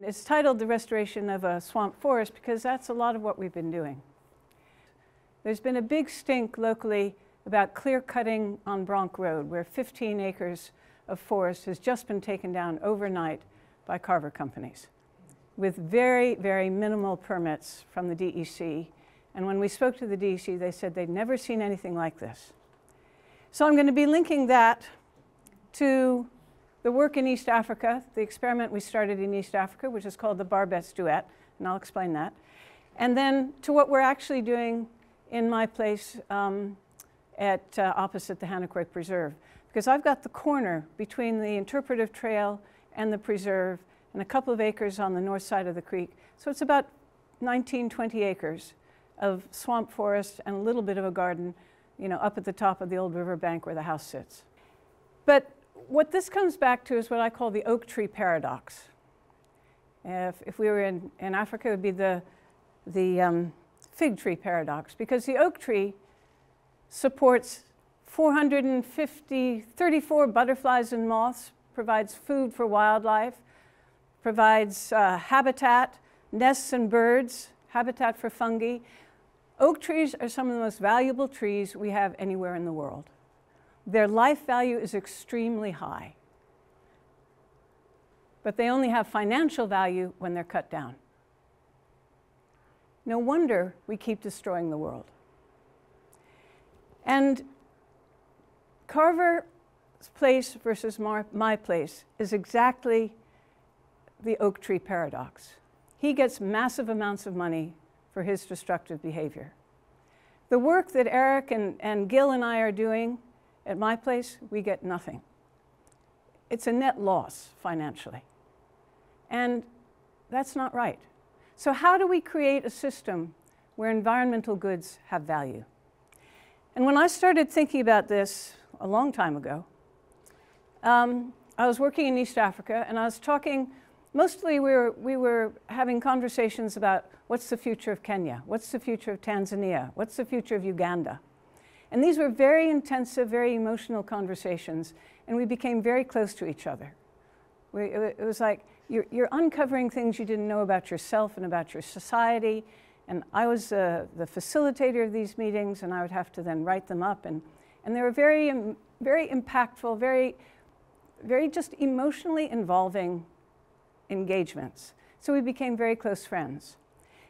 It's titled The Restoration of a Swamp Forest because that's a lot of what we've been doing. There's been a big stink locally about clear cutting on Bronx Road, where 15 acres of forest has just been taken down overnight by carver companies with very, very minimal permits from the DEC. And when we spoke to the DEC, they said they'd never seen anything like this. So I'm going to be linking that to the work in East Africa, the experiment we started in East Africa, which is called the Barbets Duet, and I'll explain that. And then to what we're actually doing in my place opposite the Hanacroix Preserve. Because I've got the corner between the interpretive trail and the preserve and a couple of acres on the north side of the creek. So it's about 19, 20 acres of swamp forest and a little bit of a garden, you know, up at the top of the old river bank where the house sits. But what this comes back to is what I call the oak tree paradox. If we were in Africa, it would be the fig tree paradox, because the oak tree supports 34 butterflies and moths, provides food for wildlife, provides habitat, nests and birds, habitat for fungi. Oak trees are some of the most valuable trees we have anywhere in the world. Their life value is extremely high, but they only have financial value when they're cut down. No wonder we keep destroying the world. And Carver's place versus my place is exactly the oak tree paradox. He gets massive amounts of money for his destructive behavior. The work that Eric and Gil and I are doing at my place, we get nothing. It's a net loss financially. And that's not right. So how do we create a system where environmental goods have value? And when I started thinking about this a long time ago, I was working in East Africa, and I was talking, mostly we were having conversations about what's the future of Kenya, what's the future of Tanzania, what's the future of Uganda. And these were very intensive, very emotional conversations, and we became very close to each other. It was like, you're uncovering things you didn't know about yourself and about your society, and I was the facilitator of these meetings, and I would have to then write them up, and they were very, very impactful, very just emotionally involving engagements. So we became very close friends.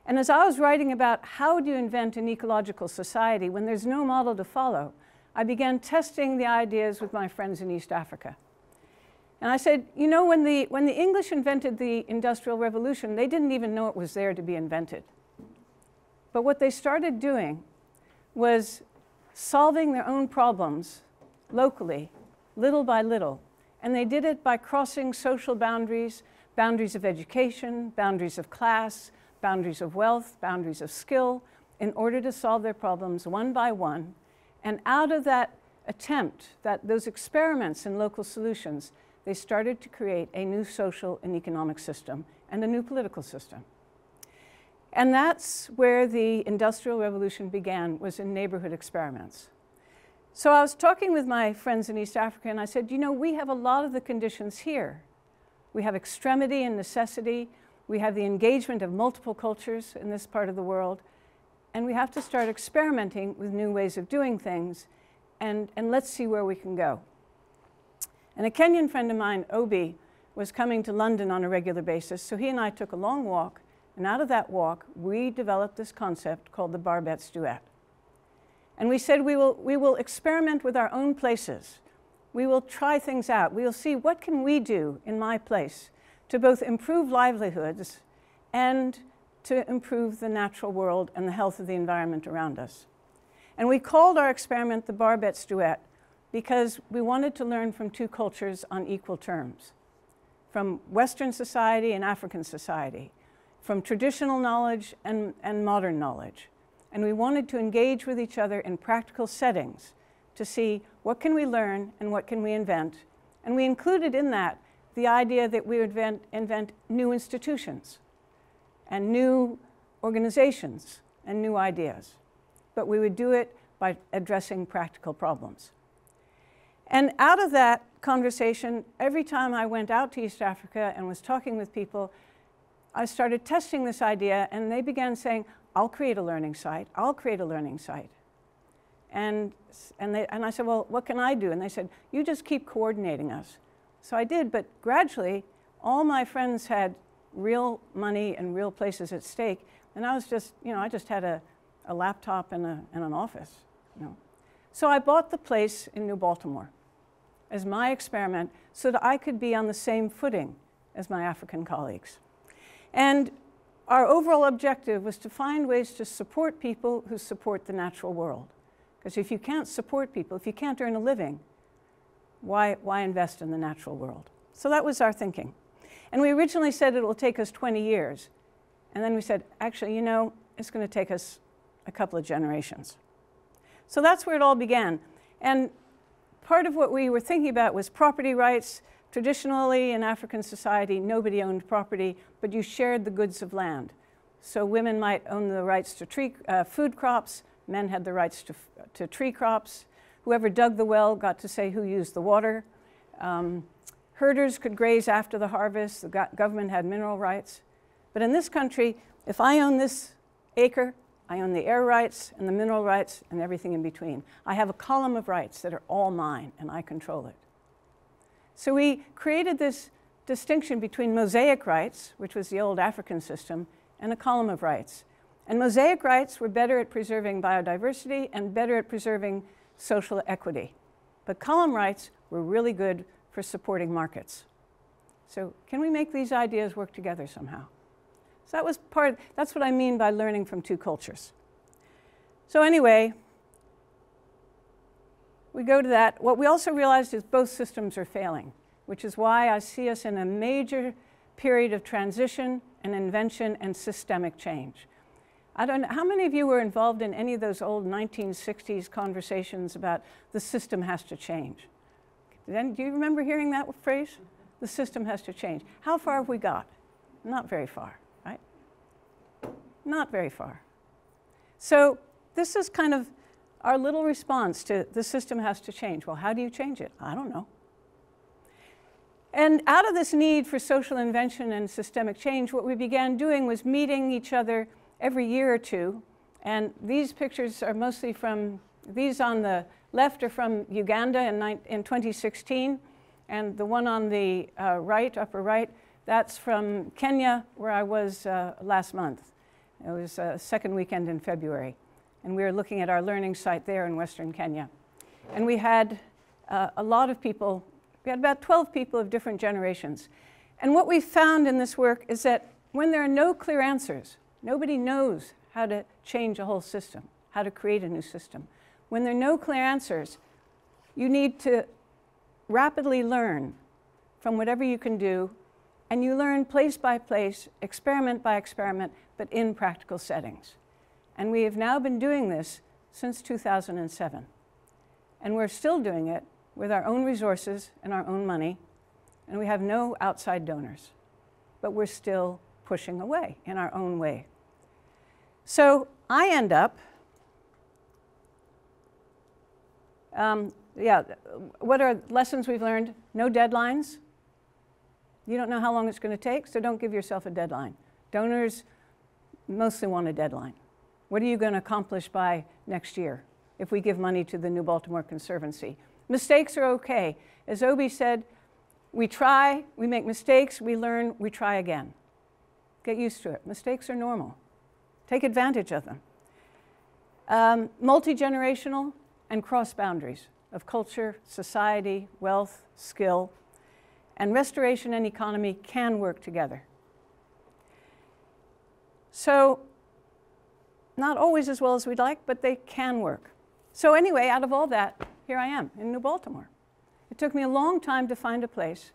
And as I was writing about how do you invent an ecological society when there's no model to follow, I began testing the ideas with my friends in East Africa. And I said, you know, when the English invented the Industrial Revolution, they didn't even know it was there to be invented. But what they started doing was solving their own problems locally, little by little. And they did it by crossing social boundaries, boundaries of education, boundaries of class, boundaries of wealth, boundaries of skill, in order to solve their problems one by one. And out of that attempt, those experiments in local solutions, they started to create a new social and economic system and a new political system. And that's where the Industrial Revolution began, was in neighborhood experiments. So I was talking with my friends in East Africa, and I said, you know, we have a lot of the conditions here. We have extremity and necessity. We have the engagement of multiple cultures in this part of the world, and we have to start experimenting with new ways of doing things, and let's see where we can go. And a Kenyan friend of mine, Obi, was coming to London on a regular basis, so he and I took a long walk, and out of that walk, we developed this concept called the Barbets Duet. And we said we will experiment with our own places. We will try things out. We will see what can we do in my place to both improve livelihoods and to improve the natural world and the health of the environment around us. And we called our experiment the Barbets Duet because we wanted to learn from two cultures on equal terms, from Western society and African society, from traditional knowledge and modern knowledge. And we wanted to engage with each other in practical settings to see what can we learn and what can we invent. And we included in that the idea that we would invent new institutions and new organizations and new ideas. But we would do it by addressing practical problems. And out of that conversation, every time I went out to East Africa and was talking with people, I started testing this idea, and they began saying, I'll create a learning site. I'll create a learning site. And I said, well, what can I do? And they said, you just keep coordinating us. So I did, but gradually, all my friends had real money and real places at stake, and I was just, I just had a laptop and an office, So I bought the place in New Baltimore as my experiment so that I could be on the same footing as my African colleagues. And our overall objective was to find ways to support people who support the natural world. Because if you can't support people, if you can't earn a living, why invest in the natural world? So that was our thinking. And we originally said it will take us 20 years. And then we said, actually, it's going to take us a couple of generations. So that's where it all began. And part of what we were thinking about was property rights. Traditionally, in African society, nobody owned property, but you shared the goods of land. So women might own the rights to food crops. Men had the rights to tree crops. Whoever dug the well got to say who used the water. Herders could graze after the harvest. The government had mineral rights. But in this country, if I own this acre, I own the air rights and the mineral rights and everything in between. I have a column of rights that are all mine, and I control it. So we created this distinction between mosaic rights, which was the old African system, and a column of rights. And mosaic rights were better at preserving biodiversity and better at preserving social equity. But column rights were really good for supporting markets. So can we make these ideas work together somehow? So that was that's what I mean by learning from two cultures. So anyway, we go to that. What we also realized is both systems are failing, which is why I see us in a major period of transition and invention and systemic change. I don't know, how many of you were involved in any of those old 1960s conversations about the system has to change? Do you remember hearing that phrase? The system has to change. How far have we got? Not very far, right? Not very far. So this is kind of our little response to the system has to change. Well, how do you change it? I don't know. And out of this need for social invention and systemic change, what we began doing was meeting each other every year or two. And these pictures are mostly from, these on the left are from Uganda in 2016. And the one on the right, upper right, that's from Kenya, where I was last month. It was second weekend in February. And we were looking at our learning site there in Western Kenya. And we had a lot of people. We had about 12 people of different generations. And what we found in this work is that when there are no clear answers, nobody knows how to change a whole system, how to create a new system. When there are no clear answers, you need to rapidly learn from whatever you can do, and you learn place by place, experiment by experiment, but in practical settings. And we have now been doing this since 2007. And we're still doing it with our own resources and our own money, and we have no outside donors. But we're still pushing away in our own way. So I end up, what are lessons we've learned? No deadlines. You don't know how long it's going to take, so don't give yourself a deadline. Donors mostly want a deadline. What are you going to accomplish by next year if we give money to the New Baltimore Conservancy? Mistakes are okay. As Obi said, we try, we make mistakes, we learn, we try again. Get used to it. Mistakes are normal. Take advantage of them. Multi-generational and cross boundaries of culture, society, wealth, skill, and restoration and economy can work together. So, not always as well as we'd like, but they can work. So anyway, out of all that, here I am in New Baltimore. It took me a long time to find a place.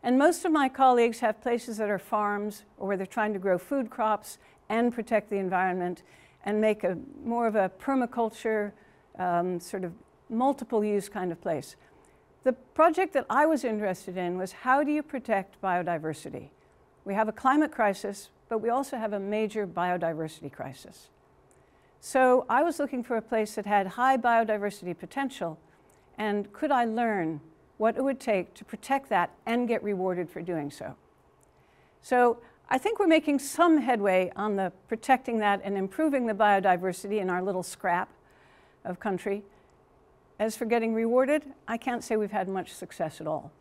And most of my colleagues have places that are farms or where they're trying to grow food crops and protect the environment and make more of a permaculture, sort of multiple use kind of place. The project that I was interested in was how do you protect biodiversity? We have a climate crisis, but we also have a major biodiversity crisis. So I was looking for a place that had high biodiversity potential, and could I learn what it would take to protect that and get rewarded for doing so? So I think we're making some headway on the protecting that and improving the biodiversity in our little scrap of country. As for getting rewarded, I can't say we've had much success at all.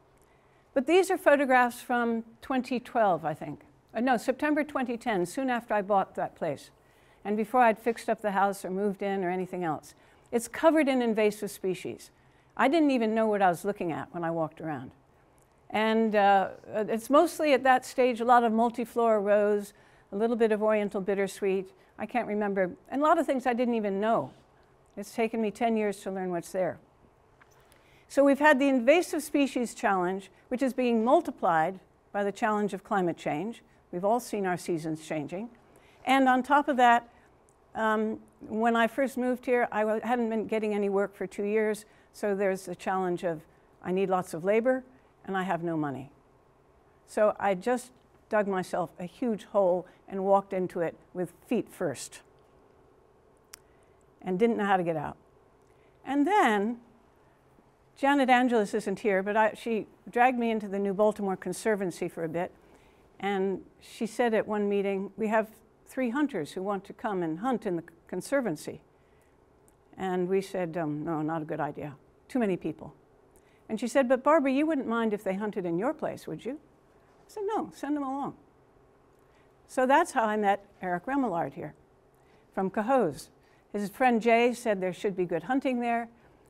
But these are photographs from 2012, I think. No, September 2010, soon after I bought that place, and before I'd fixed up the house or moved in or anything else. It's covered in invasive species. I didn't even know what I was looking at when I walked around. And it's mostly at that stage a lot of multiflora rose, a little bit of oriental bittersweet. I can't remember, and a lot of things I didn't even know. It's taken me 10 years to learn what's there. So we've had the invasive species challenge, which is being multiplied by the challenge of climate change. We've all seen our seasons changing. And on top of that, when I first moved here, I hadn't been getting any work for 2 years. So there's the challenge of I need lots of labor and I have no money. So I just dug myself a huge hole and walked into it with feet first and didn't know how to get out. And then Janet Angelis isn't here, but she dragged me into the New Baltimore Conservancy for a bit. And she said at one meeting, we have 3 hunters who want to come and hunt in the Conservancy. And we said, no, not a good idea. Too many people. And she said, but Barbara, you wouldn't mind if they hunted in your place, would you? I said, no, send them along. So that's how I met Eric Remillard here from Cohoes. His friend Jay said there should be good hunting there.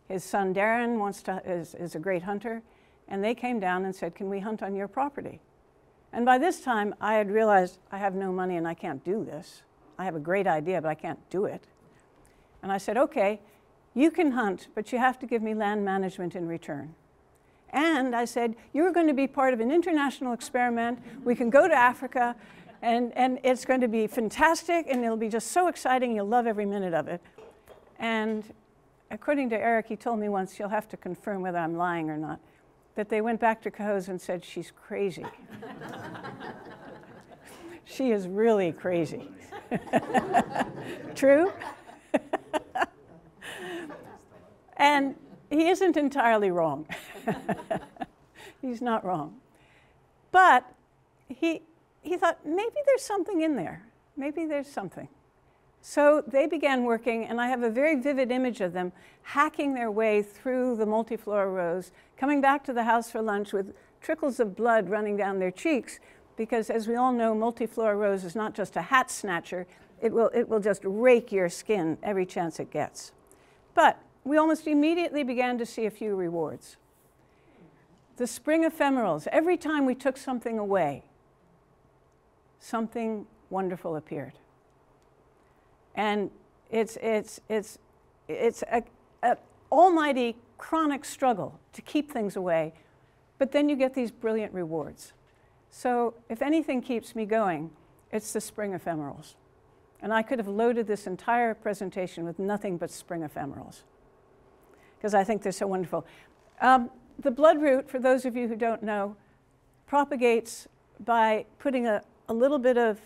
His son Darren is a great hunter. And they came down and said, can we hunt on your property? And by this time, I had realized I have no money and I can't do this. I have a great idea, but I can't do it. And I said, okay, you can hunt, but you have to give me land management in return. And I said, you're going to be part of an international experiment. We can go to Africa, and it's going to be fantastic, and it'll be just so exciting. You'll love every minute of it. And according to Eric, he told me once, you'll have to confirm whether I'm lying or not, that they went back to Cohoes and said, she's crazy. She is really crazy. True? And he isn't entirely wrong. He's not wrong. But he thought, maybe there's something in there. Maybe there's something. So they began working, and I have a very vivid image of them hacking their way through the multiflora rows, coming back to the house for lunch with trickles of blood running down their cheeks, because as we all know, multiflora rose is not just a hat snatcher. It will just rake your skin every chance it gets. But we almost immediately began to see a few rewards. The spring ephemerals, every time we took something away, something wonderful appeared. And it's an almighty chronic struggle to keep things away, but then you get these brilliant rewards. So if anything keeps me going, it's the spring ephemerals. And I could have loaded this entire presentation with nothing but spring ephemerals, because I think they're so wonderful. The bloodroot, for those of you who don't know, propagates by putting a little bit of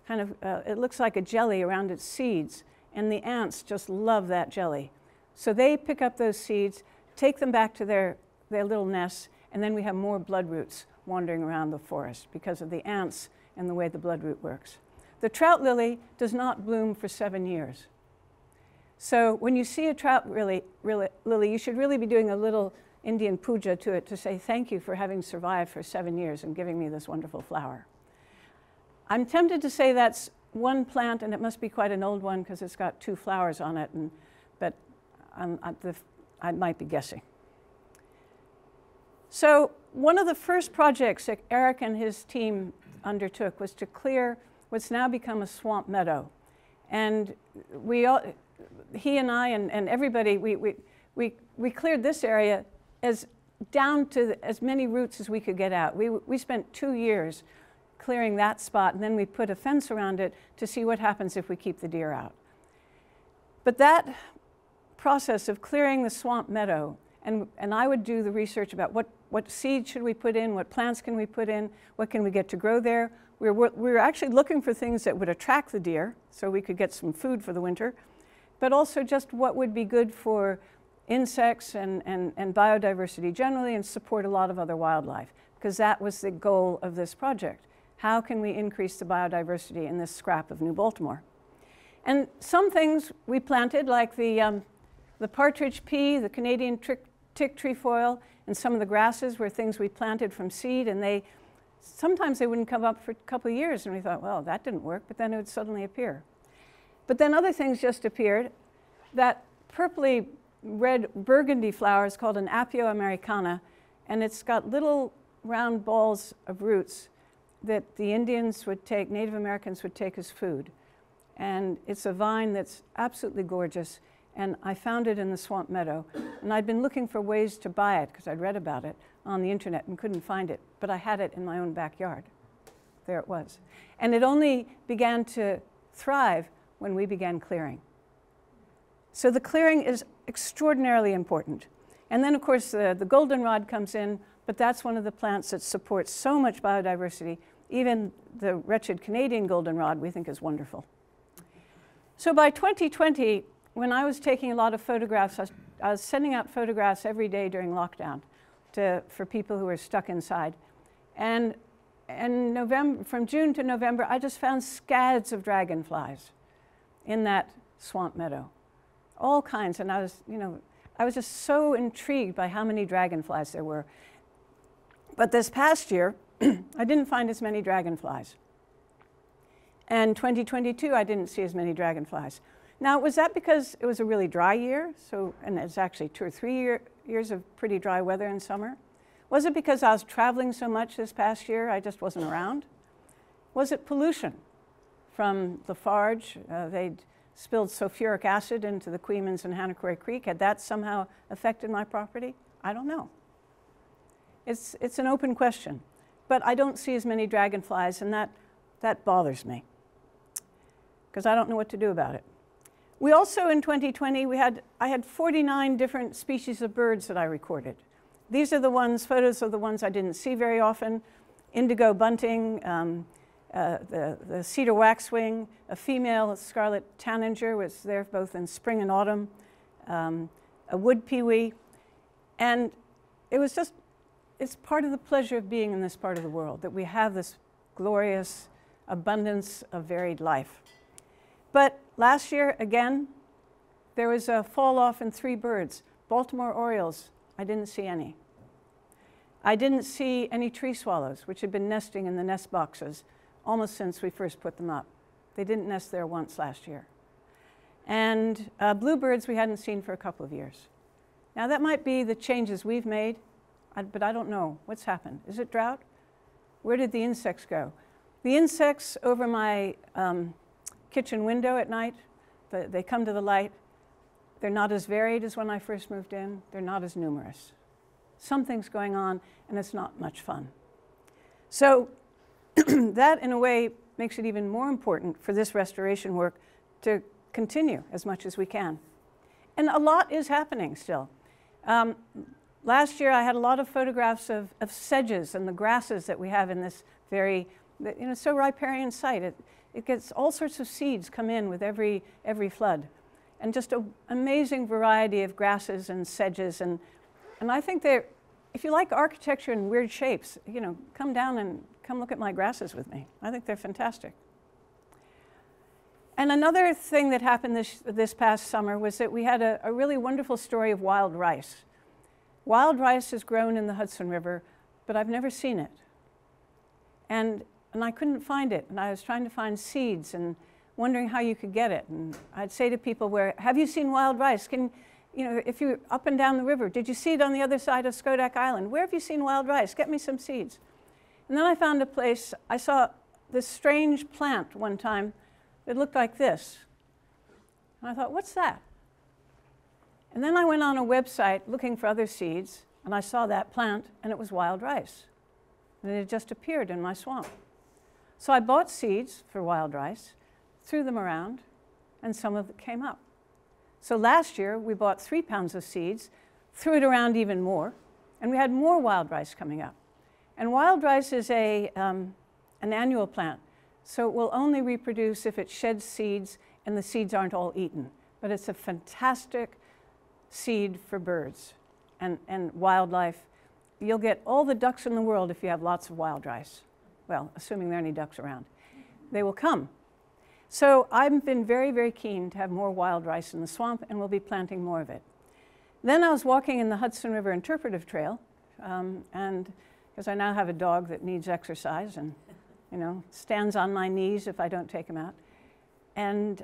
it looks like a jelly around its seeds, and the ants just love that jelly. So they pick up those seeds, take them back to their little nests, and then we have more bloodroots wandering around the forest because of the ants and the way the bloodroot works. The trout lily does not bloom for 7 years. So when you see a trout lily, you should really be doing a little Indian puja to it to say thank you for having survived for 7 years and giving me this wonderful flower. I'm tempted to say that's one plant, and it must be quite an old one because it's got 2 flowers on it, but I might be guessing. So one of the first projects that Eric and his team undertook was to clear what's now become a swamp meadow. And he and I and everybody, we cleared this area down to as many roots as we could get out. We spent 2 years clearing that spot, and then we put a fence around it to see what happens if we keep the deer out. But that process of clearing the swamp meadow, and I would do the research about what seeds should we put in, what plants can we put in, what can we get to grow there. We were actually looking for things that would attract the deer so we could get some food for the winter, but also just what would be good for insects and biodiversity generally and support a lot of other wildlife, because that was the goal of this project. How can we increase the biodiversity in this scrap of New Baltimore? And some things we planted, like the partridge pea, the Canadian tick trefoil, and some of the grasses were things we planted from seed, and sometimes they wouldn't come up for a couple of years, and we thought, well, that didn't work, but then it would suddenly appear. But then other things just appeared. That purpley red burgundy flower is called an Apio americana, and it's got little round balls of roots that the Indians would take, Native Americans would take as food. And it's a vine that's absolutely gorgeous, and I found it in the swamp meadow. And I'd been looking for ways to buy it, because I'd read about it on the internet and couldn't find it, but I had it in my own backyard. There it was. And it only began to thrive when we began clearing. So the clearing is extraordinarily important. And then, of course, the goldenrod comes in, but that's one of the plants that supports so much biodiversity. Even the wretched Canadian goldenrod we think is wonderful. So by 2020, when I was taking a lot of photographs, I was sending out photographs every day during lockdown for people who were stuck inside. And from June to November, I just found scads of dragonflies in that swamp meadow. All kinds, and I was just so intrigued by how many dragonflies there were. But this past year, I didn't find as many dragonflies. And 2022, I didn't see as many dragonflies. Now, was that because it was a really dry year? And it's actually 2 or 3 years of pretty dry weather in summer. Was it because I was traveling so much this past year, I just wasn't around? Was it pollution from Lafarge? They'd spilled sulfuric acid into the Queemans and Hanaquay Creek. Had that somehow affected my property? I don't know. It's an open question. But I don't see as many dragonflies, and that bothers me, because I don't know what to do about it. We also, in 2020, I had 49 different species of birds that I recorded. These are photos of the ones I didn't see very often. Indigo bunting, the cedar waxwing, a female scarlet tanager was there both in spring and autumn, a wood pewee, and it's part of the pleasure of being in this part of the world, that we have this glorious abundance of varied life. But last year, again, there was a fall off in 3 birds. Baltimore orioles, I didn't see any. I didn't see any tree swallows, which had been nesting in the nest boxes almost since we first put them up. They didn't nest there once last year. And bluebirds we hadn't seen for a couple of years. Now that might be the changes we've made, but I don't know. What's happened? Is it drought? Where did the insects go? The insects over my kitchen window at night, they come to the light. They're not as varied as when I first moved in. They're not as numerous. Something's going on, and it's not much fun. So that, in a way, makes it even more important for this restoration work to continue as much as we can. And a lot is happening still. Last year, I had a lot of photographs of sedges and the grasses that we have in this so riparian site. It gets all sorts of seeds come in with every flood. And just an amazing variety of grasses and sedges. And I think if you like architecture and weird shapes, come down and come look at my grasses with me. I think they're fantastic. And another thing that happened this past summer was that we had a really wonderful story of wild rice. Wild rice is grown in the Hudson River, but I've never seen it. And I couldn't find it, and I was trying to find seeds and wondering how you could get it. And I'd say to people, have you seen wild rice? If you're up and down the river, did you see it on the other side of Skodak Island? Where have you seen wild rice? Get me some seeds. And then I found a place, I saw this strange plant one time that looked like this. And I thought, what's that? And then I went on a website looking for other seeds, and I saw that plant, and it was wild rice. And it had just appeared in my swamp. So I bought seeds for wild rice, threw them around, and some of it came up. So last year, we bought 3 pounds of seeds, threw it around even more, and we had more wild rice coming up. And wild rice is an annual plant, so it will only reproduce if it sheds seeds and the seeds aren't all eaten. But it's a fantastic seed for birds and wildlife. You'll get all the ducks in the world if you have lots of wild rice. well, assuming there are any ducks around, they will come. So I've been very, very keen to have more wild rice in the swamp, and we'll be planting more of it. Then I was walking in the Hudson River Interpretive Trail, and because I now have a dog that needs exercise and, you know, stands on my knees if I don't take him out. And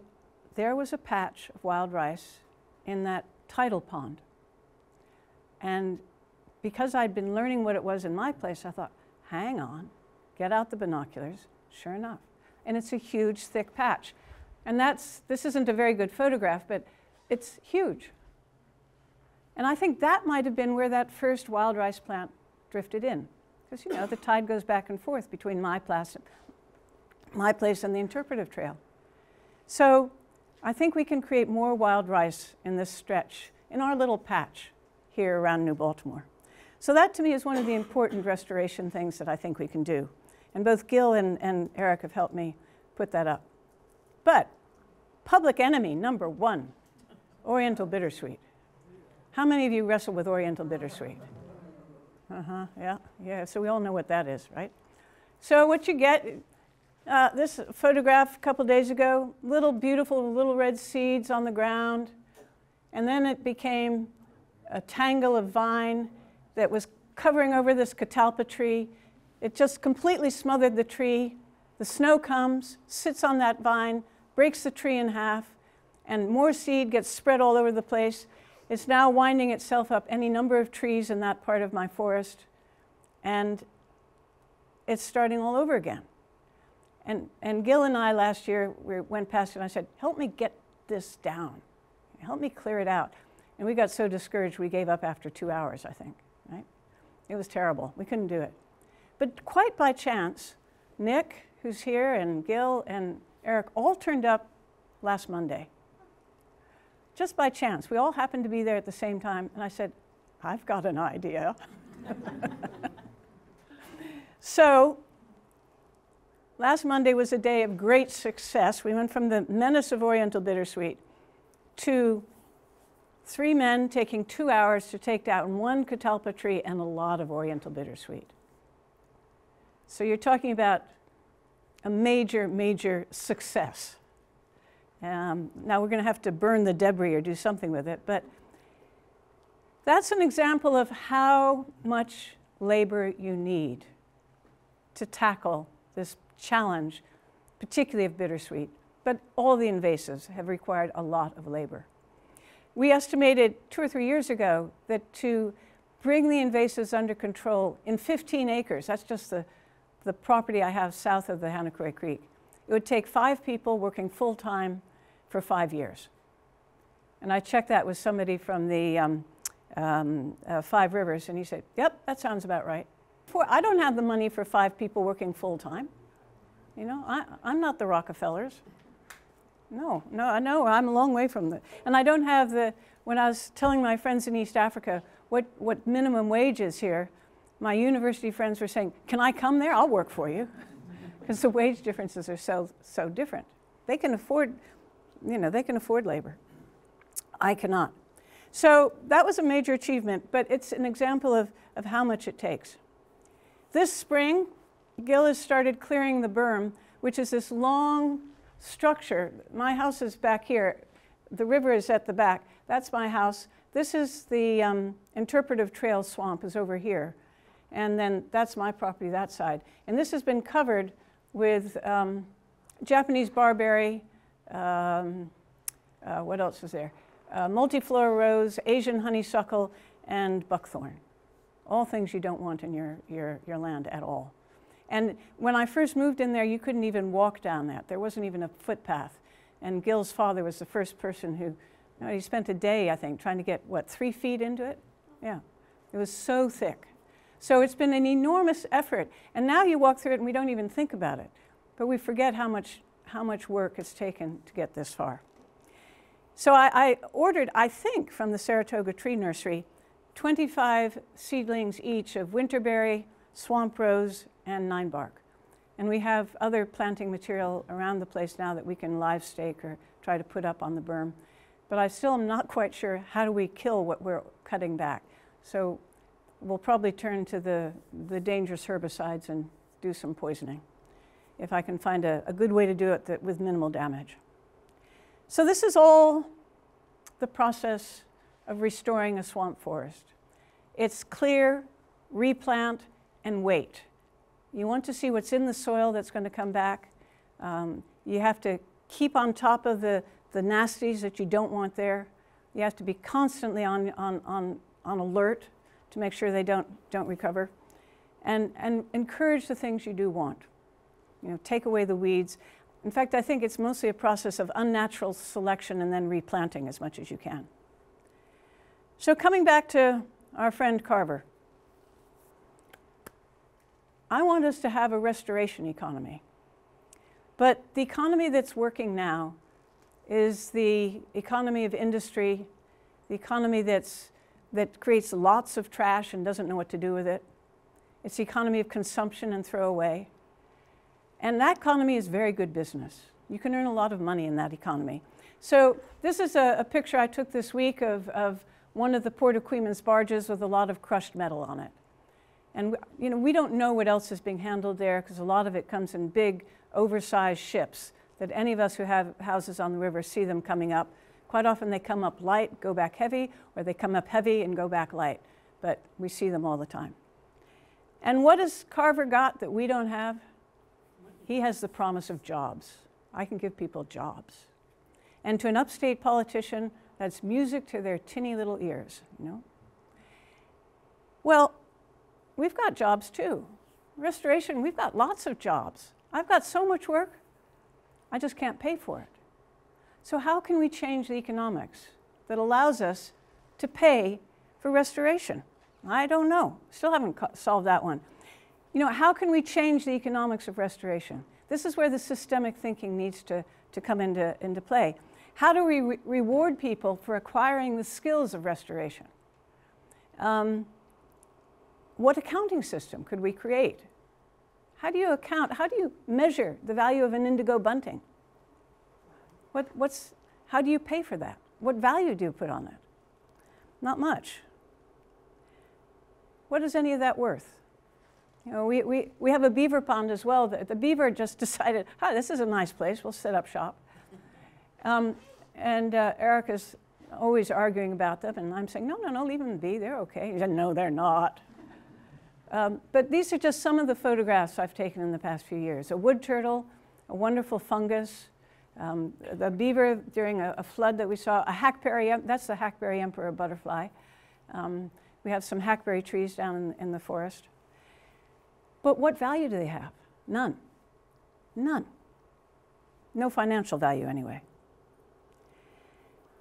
there was a patch of wild rice in that tidal pond. And because I'd been learning what it was in my place, I thought, hang on, get out the binoculars. Sure enough. And it's a huge, thick patch. And this isn't a very good photograph, but it's huge. And I think that might have been where that first wild rice plant drifted in. Because, you know, the tide goes back and forth between my place and the Interpretive Trail. So I think we can create more wild rice in this stretch, in our little patch here around New Baltimore. So that, to me, is one of the important restoration things that I think we can do. And both Gil and Eric have helped me put that up. But public enemy number one, oriental bittersweet. How many of you wrestle with oriental bittersweet? Yeah, so we all know what that is, right? So what you get, this photograph a couple days ago, little beautiful little red seeds on the ground, and then it became a tangle of vine that was covering over this catalpa tree. It just completely smothered the tree. The snow comes, sits on that vine, breaks the tree in half, and more seed gets spread all over the place. It's now winding itself up any number of trees in that part of my forest, and it's starting all over again. And Gil and I last year, we went past it and I said, help me get this down. Help me clear it out. And we got so discouraged we gave up after 2 hours, I think, right? It was terrible. We couldn't do it. But quite by chance, Nick, who's here, and Gil and Eric all turned up last Monday. Just by chance. We all happened to be there at the same time. And I said, I've got an idea. So last Monday was a day of great success. We went from the menace of oriental bittersweet to 3 men taking 2 hours to take down 1 catalpa tree and a lot of oriental bittersweet. So you're talking about a major, major success. Now we're going to have to burn the debris or do something with it, but that's an example of how much labor you need to tackle this challenge, particularly of bittersweet, but all the invasives have required a lot of labor. We estimated 2 or 3 years ago that to bring the invasives under control in 15 acres, that's just the property I have south of the Hanacroy Creek, it would take 5 people working full-time for 5 years. And I checked that with somebody from the 5 Rivers, and he said, yep, that sounds about right. I don't have the money for 5 people working full-time. You know, I'm not the Rockefellers. No, I'm a long way from the, and I don't have the, when I was telling my friends in East Africa what minimum wage is here, my university friends were saying, can I come there? I'll work for you. Because the wage differences are so different. They can afford, you know, they can afford labor. I cannot. So that was a major achievement, but it's an example of how much it takes. This spring, Gil has started clearing the berm, which is this long structure. My house is back here. The river is at the back. That's my house. This is the Interpretive Trail swamp is over here. And then that's my property that side. And this has been covered with Japanese barberry, what else is there? Multiflora rose, Asian honeysuckle, and buckthorn. All things you don't want in your land at all. And when I first moved in there, you couldn't even walk down that. There wasn't even a footpath. And Gil's father was the first person who, you know, he spent a day, I think, trying to get, what, 3 feet into it? Yeah, it was so thick. So it's been an enormous effort. And now you walk through it and we don't even think about it. But we forget how much work it's taken to get this far. So I ordered, I think, from the Saratoga Tree Nursery, 25 seedlings each of winterberry, swamp rose, and 9-bark. And we have other planting material around the place now that we can live stake or try to put up on the berm. But I still am not quite sure how do we kill what we're cutting back. So we'll probably turn to the dangerous herbicides and do some poisoning if I can find a good way to do it with minimal damage. So this is all the process of restoring a swamp forest. It's clear, replant, and wait. You want to see what's in the soil that's going to come back. You have to keep on top of the nasties that you don't want there. You have to be constantly on alert to make sure they don't recover. And encourage the things you do want. You know, take away the weeds. In fact, I think it's mostly a process of unnatural selection and then replanting as much as you can. So coming back to our friend Carver, I want us to have a restoration economy. But the economy that's working now is the economy of industry, the economy that creates lots of trash and doesn't know what to do with it. It's the economy of consumption and throwaway. And that economy is very good business. You can earn a lot of money in that economy. So this is a picture I took this week of one of the Port of Queensland's barges with a lot of crushed metal on it. And you know, we don't know what else is being handled there because a lot of it comes in big, oversized ships that any of us who have houses on the river see them coming up. Quite often they come up light, go back heavy, or they come up heavy and go back light. But we see them all the time. And what has Carver got that we don't have? He has the promise of jobs. I can give people jobs. And to an upstate politician, that's music to their tinny little ears, you know? Well, we've got jobs too. Restoration, we've got lots of jobs. I've got so much work, I just can't pay for it. So how can we change the economics that allows us to pay for restoration? I don't know. Still haven't solved that one. You know, how can we change the economics of restoration? This is where the systemic thinking needs to come into play. How do we reward people for acquiring the skills of restoration? What accounting system could we create? How do you account? How do you measure the value of an indigo bunting? How do you pay for that? What value do you put on it? Not much. What is any of that worth? You know, we have a beaver pond as well. The beaver just decided, hi, this is a nice place. We'll set up shop. Erica's always arguing about them, and I'm saying, no, leave them be. They're okay. He said, no, they're not. But these are just some of the photographs I've taken in the past few years. A wood turtle, a wonderful fungus, the beaver during a flood that we saw, a hackberry, that's the hackberry emperor butterfly. We have some hackberry trees down in the forest. But what value do they have? None. None. No financial value anyway.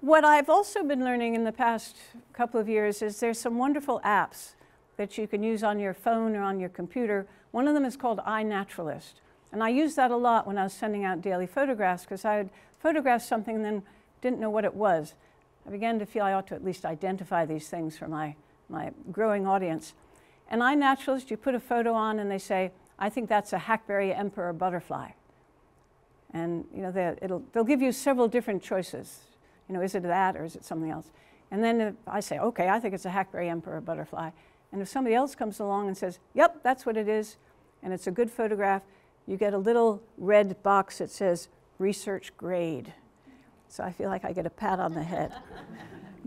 What I've also been learning in the past couple of years is there's some wonderful apps that you can use on your phone or on your computer. One of them is called iNaturalist. And I used that a lot when I was sending out daily photographs because I had photographed something and then didn't know what it was. I began to feel I ought to at least identify these things for my growing audience. And iNaturalist, you put a photo on and they say, I think that's a hackberry emperor butterfly. And you know, they'll give you several different choices. You know, is it that or is it something else? And then if I say, okay, I think it's a hackberry emperor butterfly. And if somebody else comes along and says, yep, that's what it is, and it's a good photograph, you get a little red box that says research grade. So I feel like I get a pat on the head.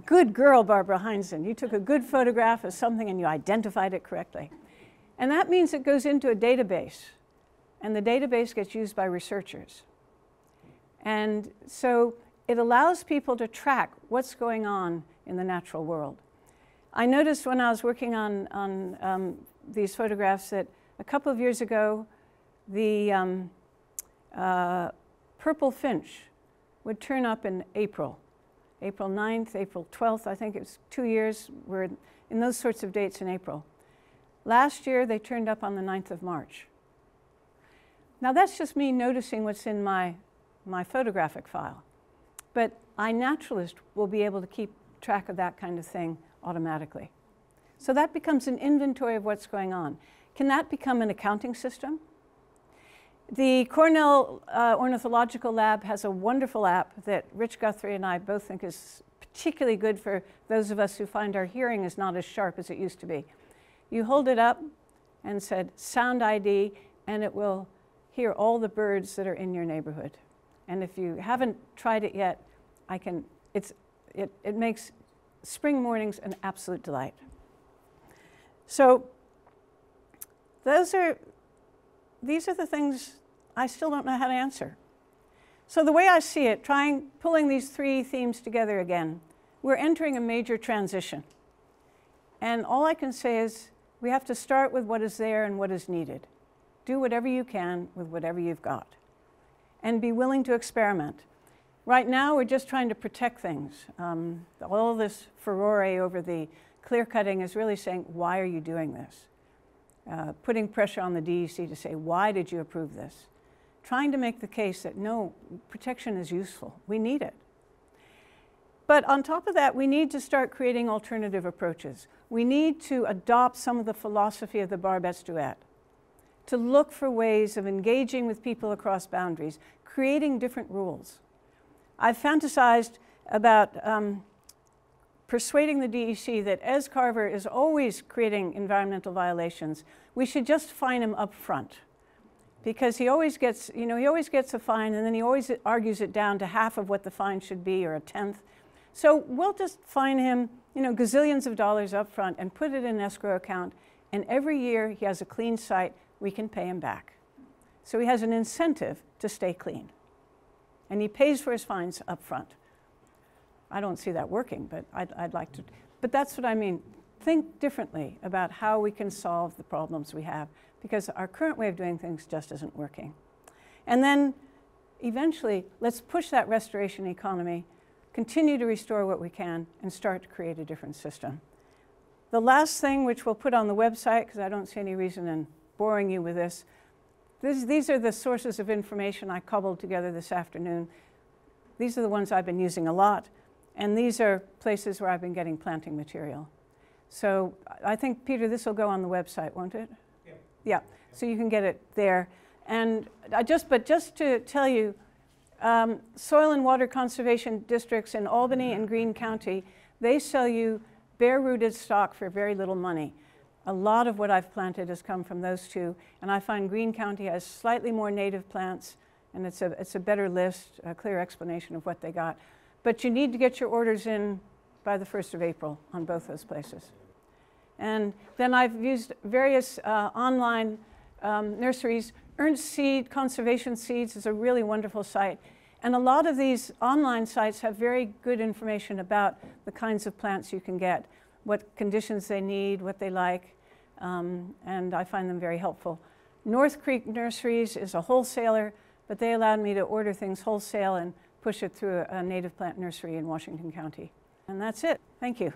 Good girl, Barbara Heinzen. You took a good photograph of something and you identified it correctly. And that means it goes into a database. And the database gets used by researchers. And so it allows people to track what's going on in the natural world. I noticed when I was working on these photographs that a couple of years ago, the purple finch would turn up in April 9th, April 12th, I think it was 2 years. We're in those sorts of dates in April. Last year, they turned up on the 9th of March. Now, that's just me noticing what's in my photographic file. But iNaturalist will be able to keep track of that kind of thing automatically. So that becomes an inventory of what's going on. Can that become an accounting system? The Cornell Ornithological Lab has a wonderful app that Rich Guthrie and I both think is particularly good for those of us who find our hearing is not as sharp as it used to be. You hold it up and said, sound ID, and it will hear all the birds that are in your neighborhood. And if you haven't tried it yet, it makes spring mornings an absolute delight. So these are the things I still don't know how to answer. So the way I see it, pulling these three themes together again, we're entering a major transition. And all I can say is we have to start with what is there and what is needed. Do whatever you can with whatever you've got. And be willing to experiment. Right now, we're just trying to protect things. All this furore over the clear cutting is really saying, why are you doing this? Putting pressure on the DEC to say, why did you approve this? Trying to make the case that, no, protection is useful. We need it. But on top of that, we need to start creating alternative approaches. We need to adopt some of the philosophy of the Barbets Duet, to look for ways of engaging with people across boundaries, creating different rules. I've fantasized about persuading the DEC that as Carver is always creating environmental violations, we should just fine him up front. Because he always gets, he always gets a fine, and then he always argues it down to half of what the fine should be, or a tenth. So we'll just fine him, gazillions of dollars up front and put it in an escrow account, and every year he has a clean site, we can pay him back. So he has an incentive to stay clean. And he pays for his fines up front. I don't see that working, but I'd like to. But that's what I mean. Think differently about how we can solve the problems we have, because our current way of doing things just isn't working. And then eventually, let's push that restoration economy, continue to restore what we can, and start to create a different system. The last thing, which we'll put on the website, because I don't see any reason in boring you with this, these are the sources of information I cobbled together this afternoon. These are the ones I've been using a lot, and these are places where I've been getting planting material. So I think, Peter, this will go on the website, won't it? Yeah. Yeah, so you can get it there. And but just to tell you, soil and water conservation districts in Albany and Greene County, they sell you bare-rooted stock for very little money. A lot of what I've planted has come from those two, and I find Greene County has slightly more native plants, and it's a better list, a clear explanation of what they got. But you need to get your orders in by the 1st of April on both those places. And then I've used various online nurseries. Ernst Seed Conservation Seeds is a really wonderful site. And a lot of these online sites have very good information about the kinds of plants you can get, what conditions they need, what they like, and I find them very helpful. North Creek Nurseries is a wholesaler, but they allowed me to order things wholesale and push it through a native plant nursery in Washington County. And that's it. Thank you.